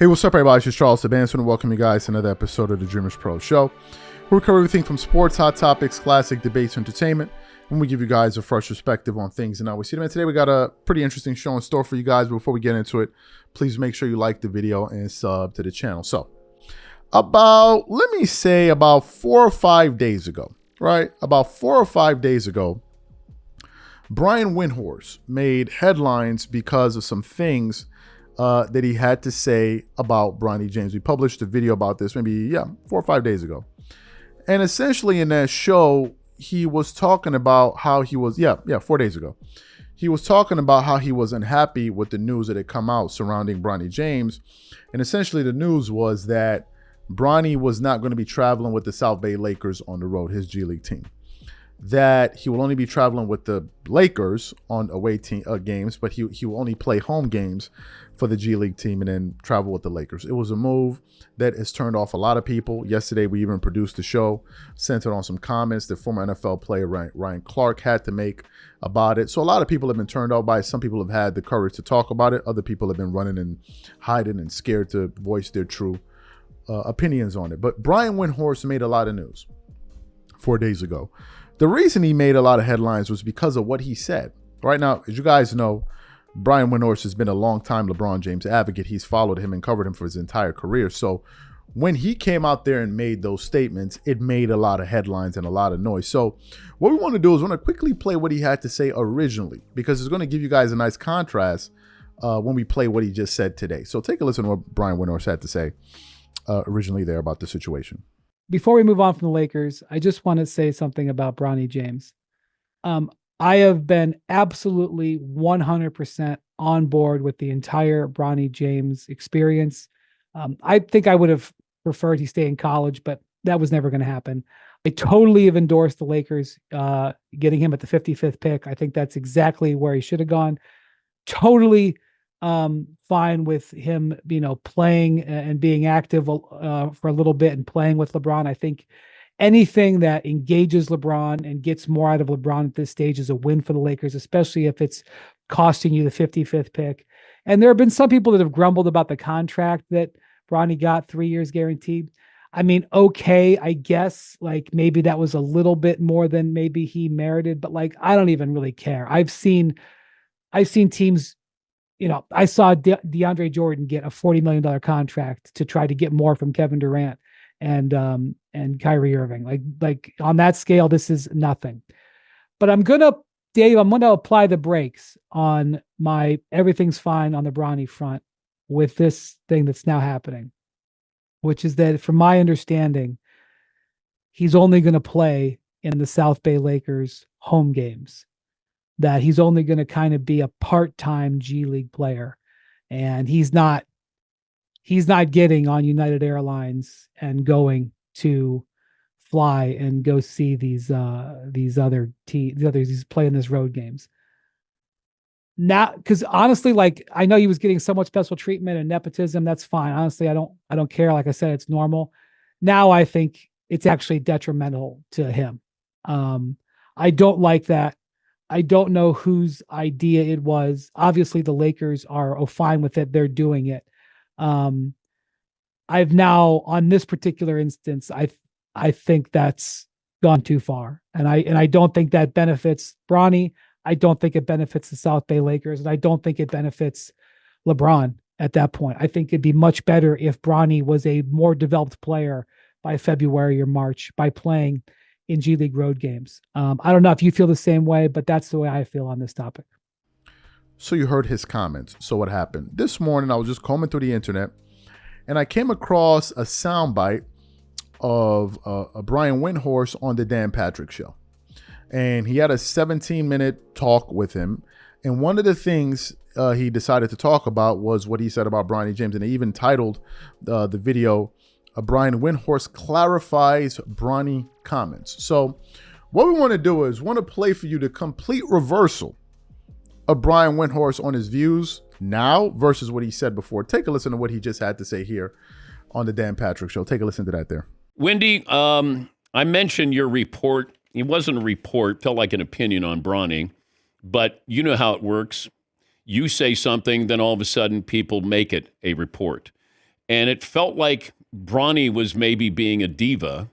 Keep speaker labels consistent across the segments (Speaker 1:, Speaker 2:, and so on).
Speaker 1: Hey, what's up, everybody? It's just Charles Sebastian, and welcome you guys to another episode of the Dreamers Pro Show. We cover everything from sports, hot topics, classic debates, entertainment, and we give you guys a fresh perspective on things. And now we see them. And today we got a pretty interesting show in store for you guys. But before we get into it, please make sure you like the video and sub to the channel. So, about 4 or 5 days ago, right? About 4 or 5 days ago, Brian Windhorst made headlines because of some things that he had to say about Bronny James. We published a video about this maybe 4 or 5 days ago. And essentially in that show, he was talking about how he was, 4 days ago. He was talking about how he was unhappy with the news that had come out surrounding Bronny James. And essentially the news was that Bronny was not going to be traveling with the South Bay Lakers on the road, his G League team. That he will only be traveling with the Lakers on away team games, but he will only play home games for the G League team and then travel with the Lakers. It was a move that has turned off a lot of people. Yesterday, we even produced the show, centered on some comments that former NFL player Ryan Clark had to make about it. So a lot of people have been turned off by it. Some people have had the courage to talk about it. Other people have been running and hiding and scared to voice their true opinions on it. But Brian Windhorst made a lot of news 4 days ago. The reason he made a lot of headlines was because of what he said. Right now, as you guys know, Brian Windhorst has been a long-time LeBron James advocate. He's followed him and covered him for his entire career. So when he came out there and made those statements, it made a lot of headlines and a lot of noise. So what we want to do is we want to quickly play what he had to say originally, because it's going to give you guys a nice contrast when we play what he just said today. So take a listen to what Brian Windhorst had to say originally there about the situation.
Speaker 2: Before we move on from the Lakers, I just want to say something about Bronny James. I have been absolutely 100% on board with the entire Bronny James experience. I think I would have preferred he stay in college, but that was never going to happen. I totally have endorsed the Lakers getting him at the 55th pick. I think that's exactly where he should have gone. Totally fine with him, playing and being active for a little bit and playing with LeBron. I think anything that engages LeBron and gets more out of LeBron at this stage is a win for the Lakers, especially if it's costing you the 55th pick. And there have been some people that have grumbled about the contract that Bronny got, 3 years guaranteed. I mean, okay, I guess maybe that was a little bit more than maybe he merited, but I don't even really care. I've seen teams. I saw DeAndre Jordan get a $40 million contract to try to get more from Kevin Durant and Kyrie Irving. Like on that scale, this is nothing. But I'm gonna apply the brakes on my everything's fine on the Bronny front with this thing that's now happening, which is that from my understanding, he's only going to play in the South Bay Lakers home games. That he's only going to kind of be a part-time G League player, and he's not getting on United Airlines and going to fly and go see these other teams, playing these road games. Now, because honestly, I know he was getting so much special treatment and nepotism. That's fine. Honestly, I don't care. Like I said, it's normal. Now I think it's actually detrimental to him. I don't like that. I don't know whose idea it was. Obviously, the Lakers are fine with it. They're doing it. I've now, on this particular instance, I think that's gone too far, and I don't think that benefits Bronny. I don't think it benefits the South Bay Lakers, and I don't think it benefits LeBron at that point. I think it'd be much better if Bronny was a more developed player by February or March by playing in G League road games. I don't know if you feel the same way, but that's the way I feel on this topic.
Speaker 1: So you heard his comments. So what happened? This morning, I was just combing through the internet, and I came across a soundbite of a Brian Windhorst on the Dan Patrick Show. And he had a 17-minute talk with him. And one of the things he decided to talk about was what he said about Bronny James. And they even titled the video, Brian Windhorst clarifies Bronny comments. So what we want to do is want to play for you the complete reversal of Brian Windhorst on his views now versus what he said before. Take a listen to what he just had to say here on the Dan Patrick Show. Take a listen to that there.
Speaker 3: Wendy, I mentioned your report. It wasn't a report, felt like an opinion on Bronny, but you know how it works. You say something, then all of a sudden people make it a report. And it felt like Bronny was maybe being a diva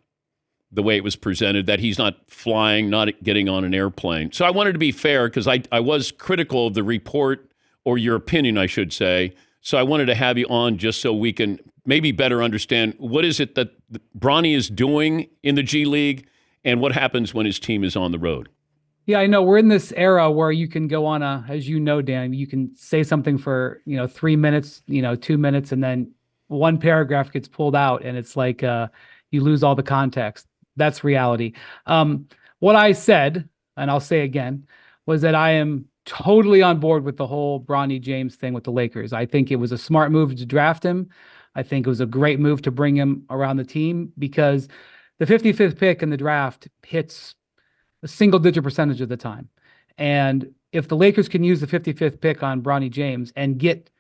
Speaker 3: the way it was presented, that he's not flying, not getting on an airplane. So I wanted to be fair because I was critical of the report, or your opinion, I should say. So I wanted to have you on just so we can maybe better understand what is it that Bronny is doing in the G League and what happens when his team is on the road.
Speaker 2: Yeah, I know we're in this era where you can go on as you know, Dan, you can say something for, 3 minutes, 2 minutes, and then one paragraph gets pulled out and it's like you lose all the context. That's reality. What I said, and I'll say again, was that I am totally on board with the whole Bronny James thing with the Lakers. I think it was a smart move to draft him. I think it was a great move to bring him around the team because the 55th pick in the draft hits a single-digit percentage of the time. And if the Lakers can use the 55th pick on Bronny James and get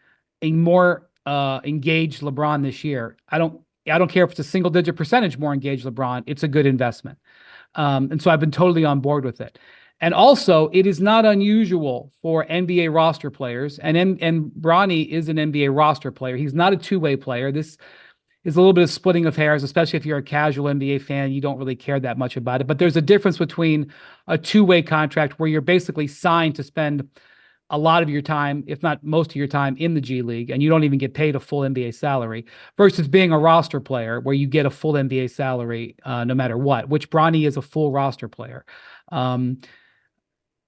Speaker 2: a more engaged LeBron this year, I don't care if it's a single-digit percentage more engaged LeBron. It's a good investment. And so I've been totally on board with it. And also, it is not unusual for NBA roster players, and Bronny is an NBA roster player. He's not a two-way player. This is a little bit of splitting of hairs, especially if you're a casual NBA fan. You don't really care that much about it. But there's a difference between a two-way contract where you're basically signed to spend a lot of your time, if not most of your time, in the G League, and you don't even get paid a full NBA salary, versus being a roster player where you get a full NBA salary no matter what, which Bronny is a full roster player.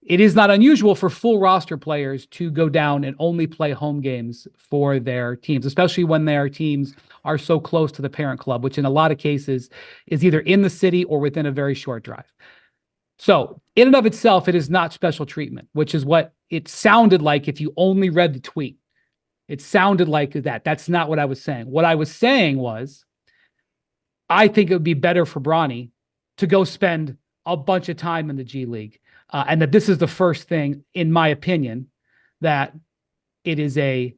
Speaker 2: It is not unusual for full roster players to go down and only play home games for their teams, especially when their teams are so close to the parent club, which in a lot of cases is either in the city or within a very short drive. So in and of itself, it is not special treatment, which is what it sounded like if you only read the tweet. It sounded like that. That's not what I was saying. What I was saying was, I think it would be better for Bronny to go spend a bunch of time in the G League. And that this is the first thing, in my opinion, that it is a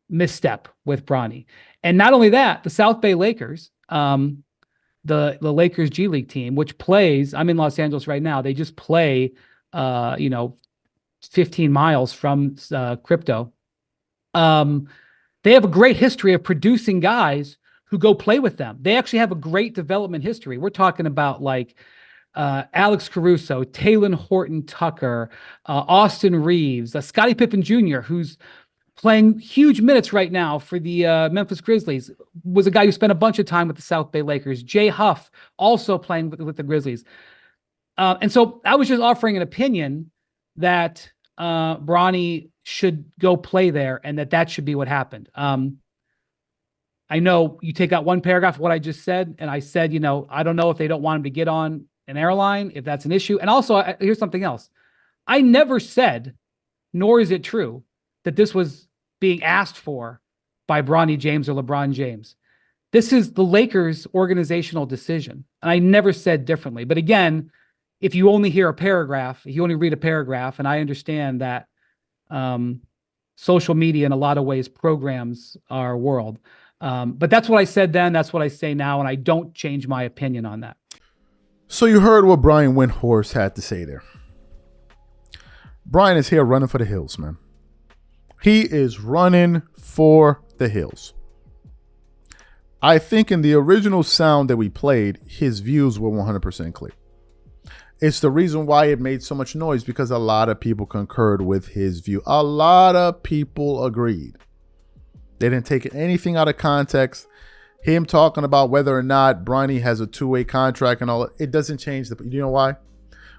Speaker 2: misstep with Bronny. And not only that, the South Bay Lakers, the Lakers G League team, which plays, I'm in Los Angeles right now, they just play, 15 miles from Crypto. They have a great history of producing guys who go play with them. They actually have a great development history. We're talking about like Alex Caruso, Talen Horton-Tucker, Austin Reeves, Scottie Pippen Jr., who's playing huge minutes right now for the Memphis Grizzlies, was a guy who spent a bunch of time with the South Bay Lakers. Jay Huff, also playing with the Grizzlies. And so I was just offering an opinion that Bronny should go play there and that should be what happened. I know you take out one paragraph of what I just said, and I said, I don't know if they don't want him to get on an airline, if that's an issue. And also, here's something else. I never said, nor is it true, that this was being asked for by Bronny James or LeBron James. This is the Lakers' organizational decision. And I never said differently. But again, if you only hear a paragraph, if you only read a paragraph, and I understand that social media in a lot of ways programs our world. But that's what I said then. That's what I say now. And I don't change my opinion on that.
Speaker 1: So you heard what Brian Windhorst had to say there. Brian is here running for the hills, man. He is running for the hills. I think in the original sound that we played, his views were 100% clear. It's the reason why it made so much noise, because a lot of people concurred with his view. A lot of people agreed. They didn't take anything out of context. Him talking about whether or not Bronny has a two-way contract and all, it doesn't change the, you know why?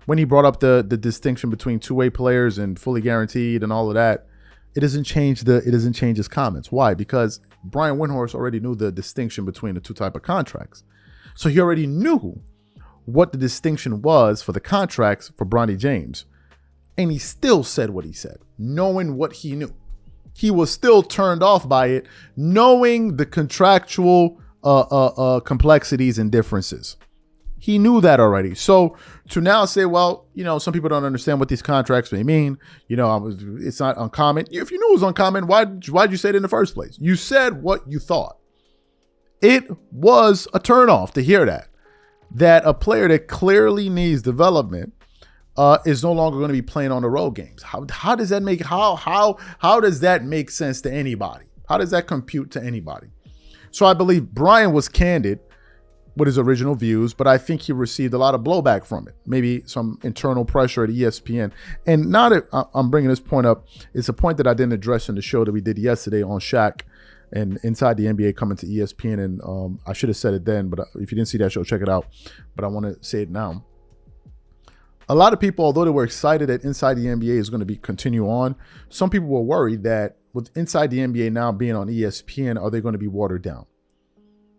Speaker 1: When he brought up the distinction between two-way players and fully guaranteed and all of that, it doesn't change his comments. Why? Because Brian Windhorst already knew the distinction between the two type of contracts. So he already knew what the distinction was for the contracts for Bronny James. And he still said what he said, knowing what he knew. He was still turned off by it, knowing the contractual complexities and differences. He knew that already. So to now say, well, some people don't understand what these contracts may mean. It's not uncommon. If you knew it was uncommon, why'd you say it in the first place? You said what you thought. It was a turnoff to hear that a player that clearly needs development is no longer going to be playing on the road games. How does that make sense to anybody? How does that compute to anybody? So I believe Brian was candid with his original views, but I think he received a lot of blowback from it. Maybe some internal pressure at ESPN. And now that I'm bringing this point up, it's a point that I didn't address in the show that we did yesterday on Shaq and Inside the NBA coming to ESPN. And I should have said it then, but if you didn't see that show, check it out. But I want to say it now. A lot of people, although they were excited that Inside the NBA is going to continue on, some people were worried that with Inside the NBA now being on ESPN, are they going to be watered down?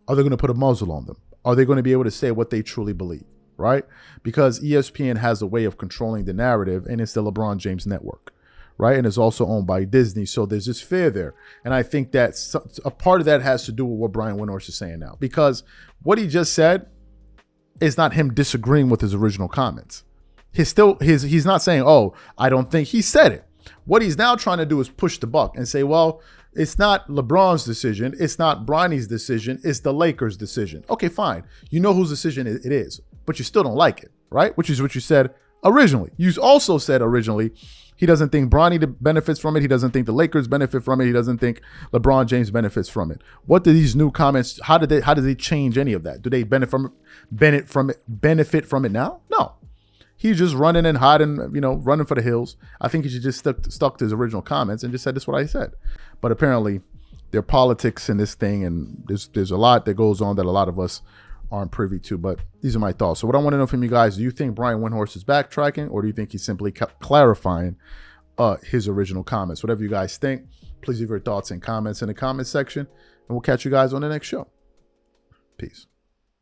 Speaker 1: Are they going to put a muzzle on them? Are they going to be able to say what they truly believe, right? Because ESPN has a way of controlling the narrative, and it's the LeBron James network, right? And it's also owned by Disney, so there's this fear there. And I think that a part of that has to do with what Brian Windhorst is saying now, because what he just said is not him disagreeing with his original comments. He's not saying, oh, I don't think he said it. What he's now trying to do is push the buck and say, well, it's not LeBron's decision. It's not Bronny's decision. It's the Lakers' decision. Okay, fine. You know whose decision it is, but you still don't like it, right? Which is what you said originally. You also said originally he doesn't think Bronny benefits from it. He doesn't think the Lakers benefit from it. He doesn't think LeBron James benefits from it. What do these new comments, how do they change any of that? Do they benefit from it now? No. He's just running and hiding, running for the hills. I think he should just stuck to his original comments and just said, this is what I said. But apparently there are politics in this thing, and there's a lot that goes on that a lot of us aren't privy to. But these are my thoughts. So what I want to know from you guys, do you think Brian Windhorst is backtracking, or do you think he's simply clarifying his original comments? Whatever you guys think, please leave your thoughts and comments in the comment section, and we'll catch you guys on the next show. Peace.